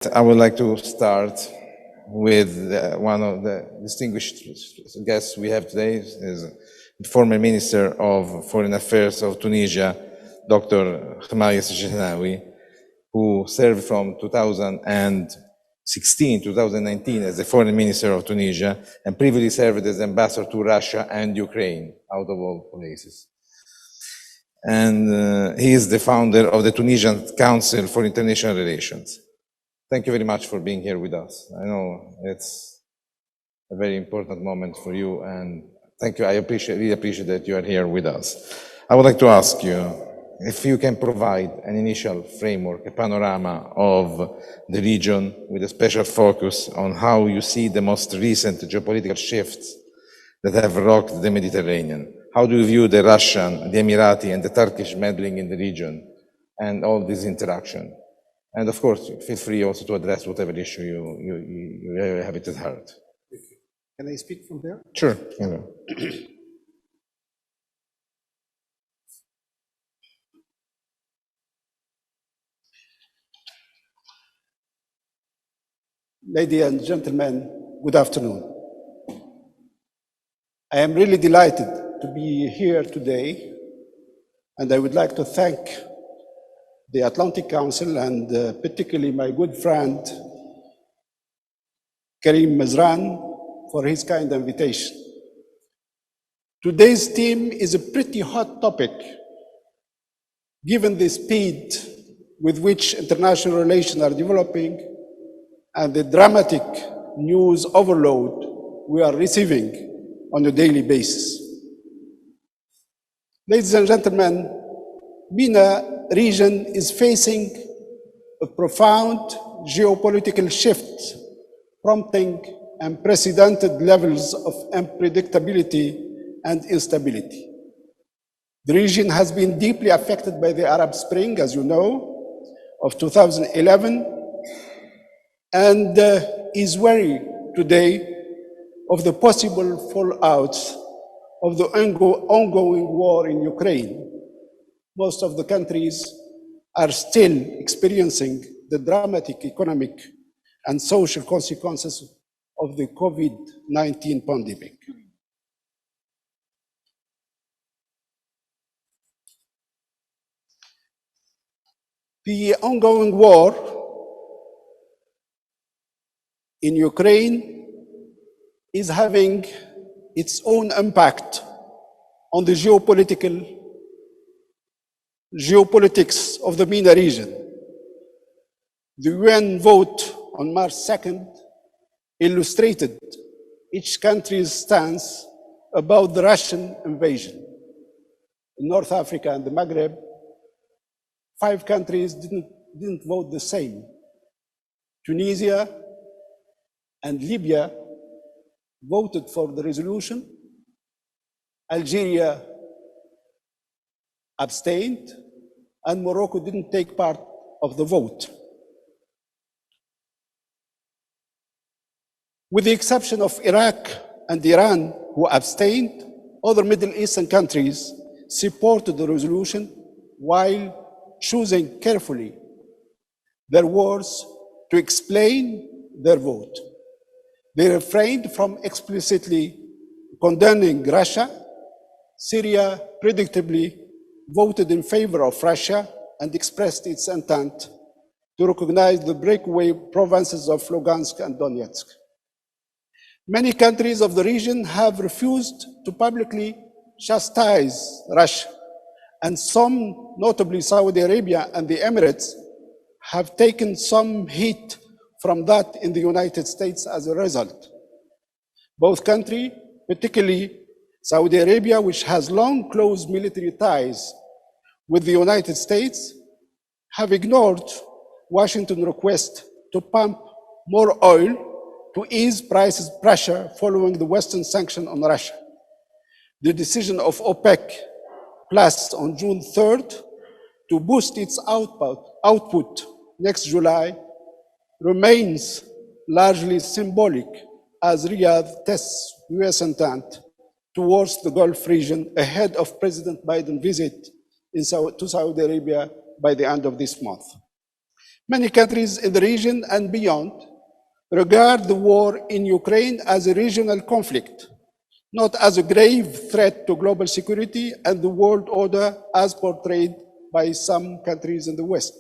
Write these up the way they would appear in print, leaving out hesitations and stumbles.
I would like to start with one of the distinguished guests we have today, is the former Minister of Foreign Affairs of Tunisia, Dr. Khmayes Jehnawi, who served from 2016 to 2019 as the Foreign Minister of Tunisia, and previously served as Ambassador to Russia and Ukraine, out of all places. And he is the founder of the Tunisian Council for International Relations. Thank you very much for being here with us. I know it's a very important moment for you, and thank you. I really appreciate that you are here with us. I would like to ask you if you can provide an initial framework, a panorama of the region with a special focus on how you see the most recent geopolitical shifts that have rocked the Mediterranean. How do you view the Russian, the Emirati, and the Turkish meddling in the region and all this interaction? And of course, feel free also to address whatever issue you have it at heart. Can I speak from there? Sure. Ladies and gentlemen, good afternoon. I am really delighted to be here today, and I would like to thank the Atlantic Council and particularly my good friend Karim Mazran for his kind invitation. Today's theme is a pretty hot topic given the speed with which international relations are developing and the dramatic news overload we are receiving on a daily basis. Ladies and gentlemen, MENA region is facing a profound geopolitical shift, prompting unprecedented levels of unpredictability and instability. The region has been deeply affected by the Arab Spring, as you know, of 2011, and is wary today of the possible fallouts of the ongoing war in Ukraine. Most of the countries are still experiencing the dramatic economic and social consequences of the COVID-19 pandemic. The ongoing war in Ukraine is having its own impact on the geopolitics of the MENA region. The UN vote on March 2nd illustrated each country's stance about the Russian invasion. In North Africa and the Maghreb, 5 countries didn't vote the same. Tunisia and Libya voted for the resolution. Algeria abstained, and Morocco didn't take part of the vote. With the exception of Iraq and Iran, who abstained, other Middle Eastern countries supported the resolution while choosing carefully their words to explain their vote. They refrained from explicitly condemning Russia. Syria predictably voted in favor of Russia and expressed its intent to recognize the breakaway provinces of Lugansk and Donetsk. Many countries of the region have refused to publicly chastise Russia, and some, notably Saudi Arabia and the Emirates, have taken some heat from that in the United States as a result. Both countries, particularly Saudi Arabia, which has long close military ties with the United States, have ignored Washington's request to pump more oil to ease price pressure following the Western sanction on Russia. The decision of OPEC Plus on June 3rd to boost its output next July remains largely symbolic as Riyadh tests US intent towards the Gulf region ahead of President Biden's visit to Saudi Arabia by the end of this month. Many countries in the region and beyond regard the war in Ukraine as a regional conflict, not as a grave threat to global security and the world order as portrayed by some countries in the West.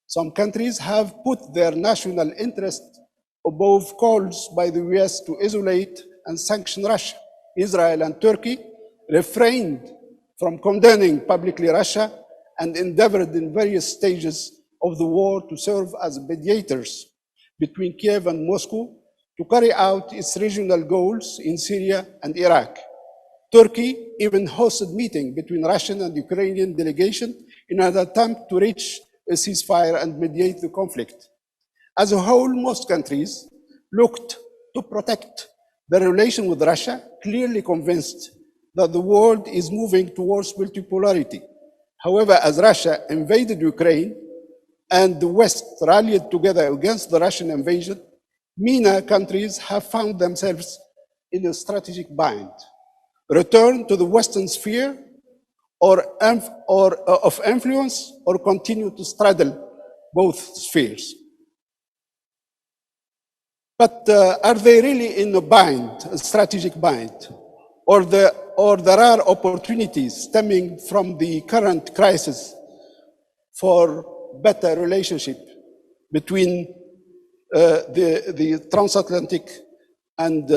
Some countries have put their national interest above calls by the US to isolate and sanction Russia. Israel and Turkey refrained from condemning publicly Russia and endeavored in various stages of the war to serve as mediators between Kiev and Moscow to carry out its regional goals in Syria and Iraq. Turkey even hosted meeting between Russian and Ukrainian delegation in an attempt to reach a ceasefire and mediate the conflict. As a whole, most countries looked to protect their relation with Russia, clearly convinced that the world is moving towards multipolarity. However, as Russia invaded Ukraine and the West rallied together against the Russian invasion, MENA countries have found themselves in a strategic bind. Return to the Western sphere of influence or continue to straddle both spheres. But are they really in a bind, a strategic bind? Or there are opportunities stemming from the current crisis for better relationship between the transatlantic and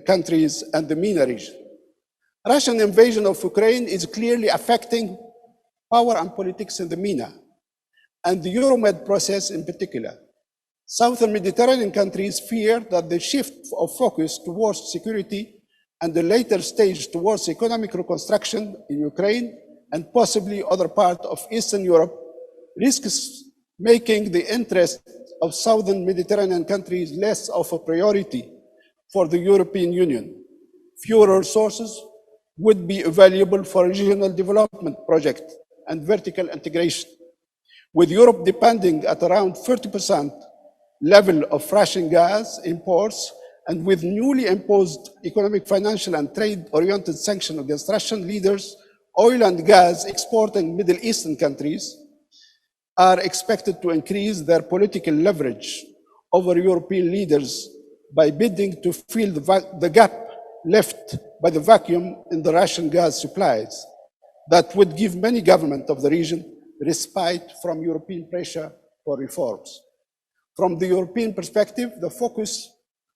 countries and the MENA region? Russian invasion of Ukraine is clearly affecting power and politics in the MENA, and the Euromed process in particular. Southern Mediterranean countries fear that the shift of focus towards security and the later stage towards economic reconstruction in Ukraine and possibly other parts of Eastern Europe risks making the interests of Southern Mediterranean countries less of a priority for the European Union. Fewer resources would be available for regional development projects and vertical integration. With Europe depending at around 30% level of Russian gas imports, and with newly imposed economic, financial, and trade-oriented sanctions against Russian leaders, oil and gas exporting Middle Eastern countries are expected to increase their political leverage over European leaders by bidding to fill the gap left by the vacuum in the Russian gas supplies. That would give many governments of the region respite from European pressure for reforms. From the European perspective, the focus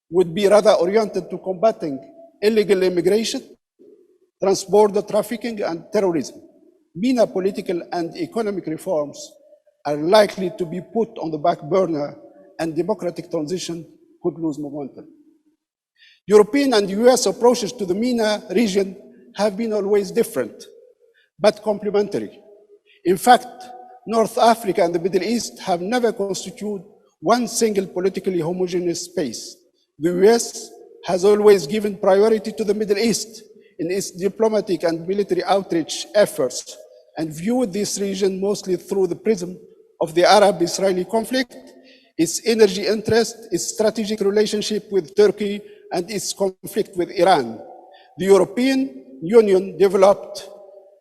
would be rather oriented to combating illegal immigration, transborder trafficking, and terrorism. MENA political and economic reforms are likely to be put on the back burner, and democratic transition could lose momentum. European and US approaches to the MENA region have been always different, but complementary. In fact, North Africa and the Middle East have never constituted one single politically homogeneous space. The US has always given priority to the Middle East in its diplomatic and military outreach efforts and viewed this region mostly through the prism of the Arab-Israeli conflict, its energy interest, its strategic relationship with Turkey, and its conflict with Iran. The European Union developed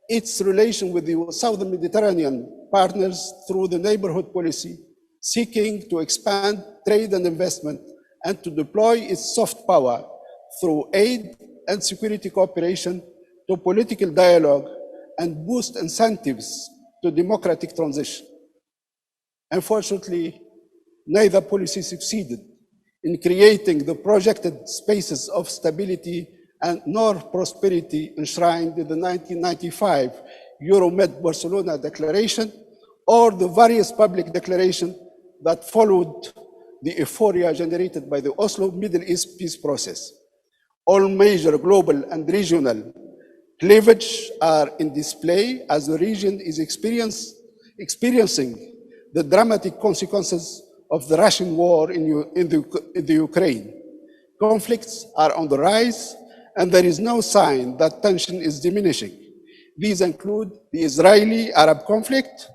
its relation with the Southern Mediterranean partners through the neighborhood policy, seeking to expand trade and investment and to deploy its soft power through aid and security cooperation to political dialogue and boost incentives to democratic transition. Unfortunately, neither policy succeeded in creating the projected spaces of stability and nor prosperity enshrined in the 1995 Euromed Barcelona Declaration or the various public declarations that followed the euphoria generated by the Oslo Middle East peace process. All major global and regional cleavage are in display as the region is experiencing the dramatic consequences of the Russian war in the Ukraine. Conflicts are on the rise, and there is no sign that tension is diminishing. These include the Israeli-Arab conflict,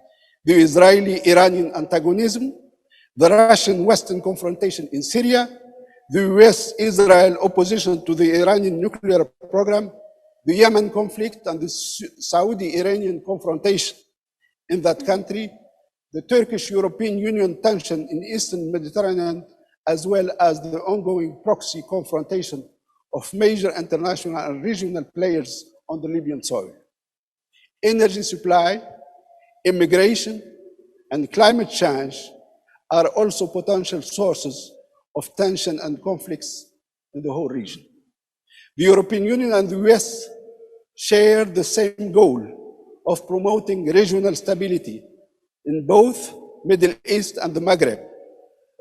the Israeli-Iranian antagonism, the Russian-Western confrontation in Syria, the US-Israel opposition to the Iranian nuclear program, the Yemen conflict, and the Saudi-Iranian confrontation in that country, the Turkish-European Union tension in Eastern Mediterranean, as well as the ongoing proxy confrontation of major international and regional players on the Libyan soil. Energy supply, immigration, and climate change are also potential sources of tension and conflicts in the whole region. The European Union and the US share the same goal of promoting regional stability in both Middle East and the Maghreb.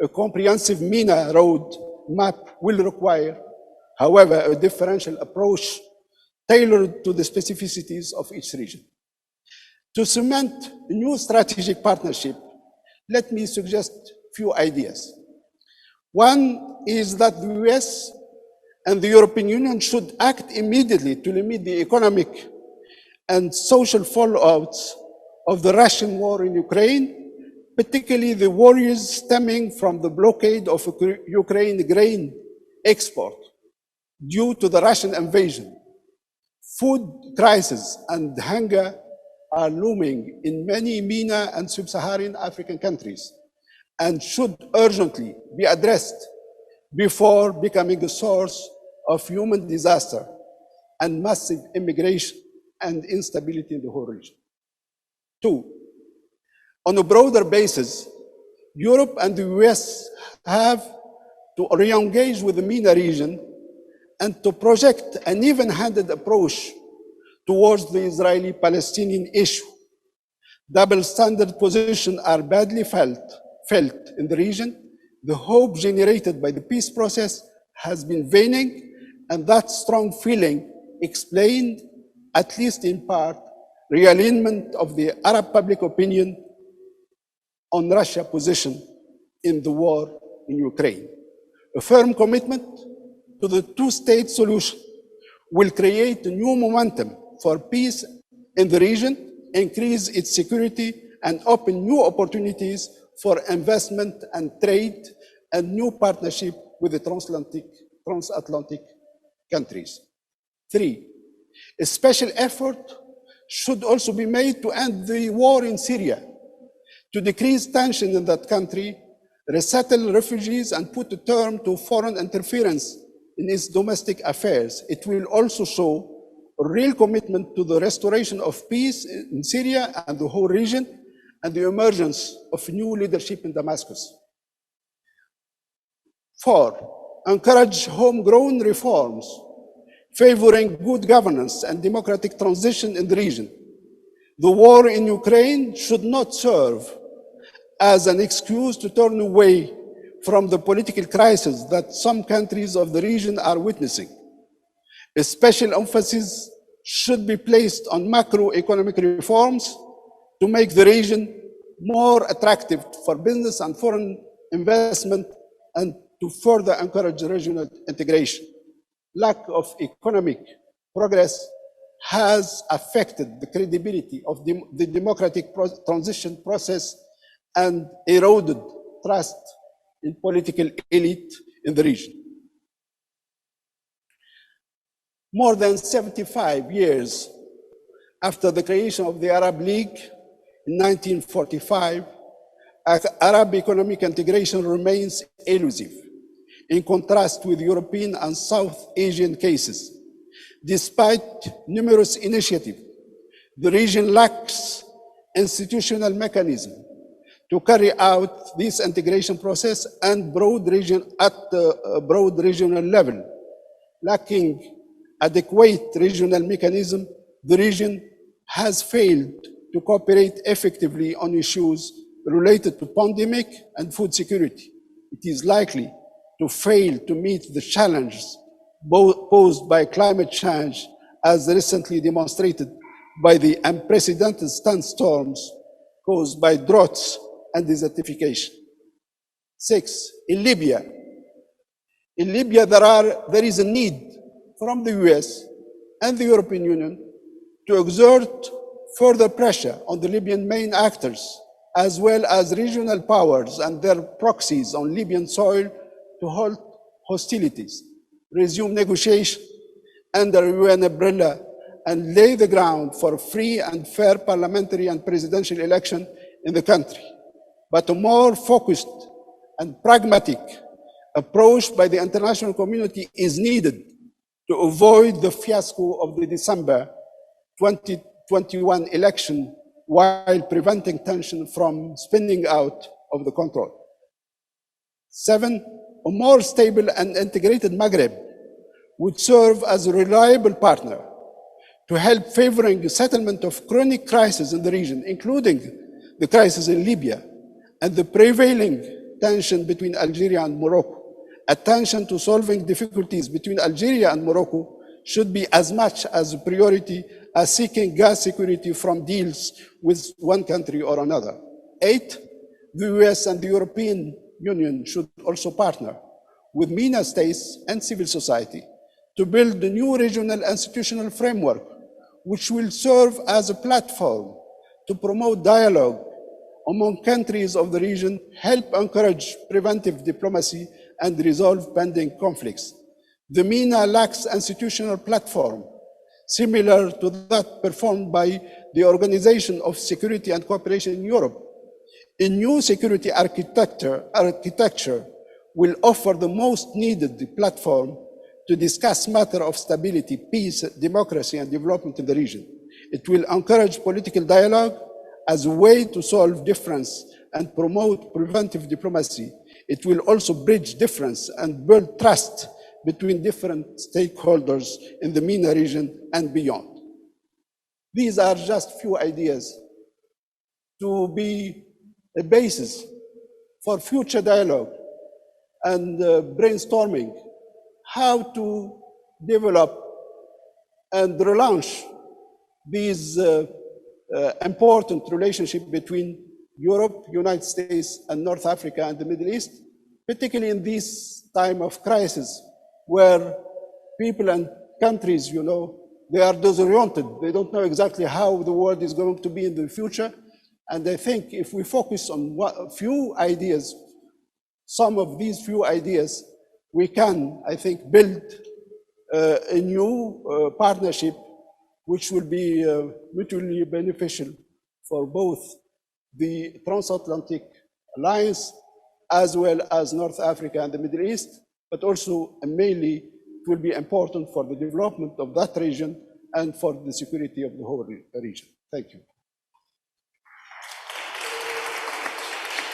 A comprehensive MENA road map will require, however, a differential approach tailored to the specificities of each region. To cement a new strategic partnership, let me suggest a few ideas. One is that the US and the European Union should act immediately to limit the economic and social fallouts of the Russian war in Ukraine, particularly the worries stemming from the blockade of Ukraine grain export due to the Russian invasion. Food crisis and hunger are looming in many MENA and sub-Saharan African countries and should urgently be addressed before becoming a source of human disaster and massive immigration and instability in the whole region. Two, on a broader basis, Europe and the US have to re-engage with the MENA region and to project an even-handed approach towards the Israeli-Palestinian issue. Double standard positions are badly felt in the region. The hope generated by the peace process has been waning, and that strong feeling explained, at least in part, realignment of the Arab public opinion on Russia's position in the war in Ukraine. A firm commitment to the two-state solution will create a new momentum for peace in the region, increase its security, and open new opportunities for investment and trade and new partnership with the transatlantic countries. Three, a special effort should also be made to end the war in Syria, to decrease tension in that country, resettle refugees, and put a term to foreign interference in its domestic affairs. It will also show a real commitment to the restoration of peace in Syria and the whole region, and the emergence of new leadership in Damascus. Four, encourage homegrown reforms, favoring good governance and democratic transition in the region. The war in Ukraine should not serve as an excuse to turn away from the political crisis that some countries of the region are witnessing. A special emphasis should be placed on macroeconomic reforms to make the region more attractive for business and foreign investment and to further encourage regional integration. Lack of economic progress has affected the credibility of the democratic transition process and eroded trust in political elite in the region. More than 75 years after the creation of the Arab League in 1945, Arab economic integration remains elusive, in contrast with European and South Asian cases. Despite numerous initiatives, the region lacks institutional mechanism to carry out this integration process and broad regional level. Lacking adequate regional mechanism, the region has failed to cooperate effectively on issues related to pandemic and food security. It is likely to fail to meet the challenges posed by climate change, as recently demonstrated by the unprecedented sandstorms caused by droughts and desertification. Six, in Libya. In Libya, there is a need from the US and the European Union to exert further pressure on the Libyan main actors, as well as regional powers and their proxies on Libyan soil, to halt hostilities, resume negotiation under UN umbrella, and lay the ground for free and fair parliamentary and presidential election in the country. but a more focused and pragmatic approach by the international community is needed to avoid the fiasco of the December 2021 election while preventing tension from spinning out of the control. 7, a more stable and integrated Maghreb would serve as a reliable partner to help favoring the settlement of chronic crises in the region, including the crisis in Libya and the prevailing tension between Algeria and Morocco. Attention to solving difficulties between Algeria and Morocco should be as much as a priority as seeking gas security from deals with one country or another. 8, the US and the European Union should also partner with MENA states and civil society to build a new regional institutional framework which will serve as a platform to promote dialogue among countries of the region, help encourage preventive diplomacy, and resolve pending conflicts. The MENA lacks institutional platform similar to that performed by the Organization of Security and Cooperation in Europe. A new security architecture will offer the most needed platform to discuss matters of stability, peace, democracy, and development in the region. It will encourage political dialogue as a way to solve difference and promote preventive diplomacy. It will also bridge difference and build trust between different stakeholders in the MENA region and beyond. These are just few ideas to be a basis for future dialogue and brainstorming how to develop and relaunch these important relationship between Europe, United States, and North Africa and the Middle East, particularly in this time of crisis where people and countries, they are disoriented. They don't know exactly how the world is going to be in the future. And I think if we focus on a few ideas, some of these few ideas, we can, I think, build a new partnership which will be mutually beneficial for both the transatlantic alliance as well as North Africa and the Middle East, but also mainly it will be important for the development of that region and for the security of the whole region. Thank you.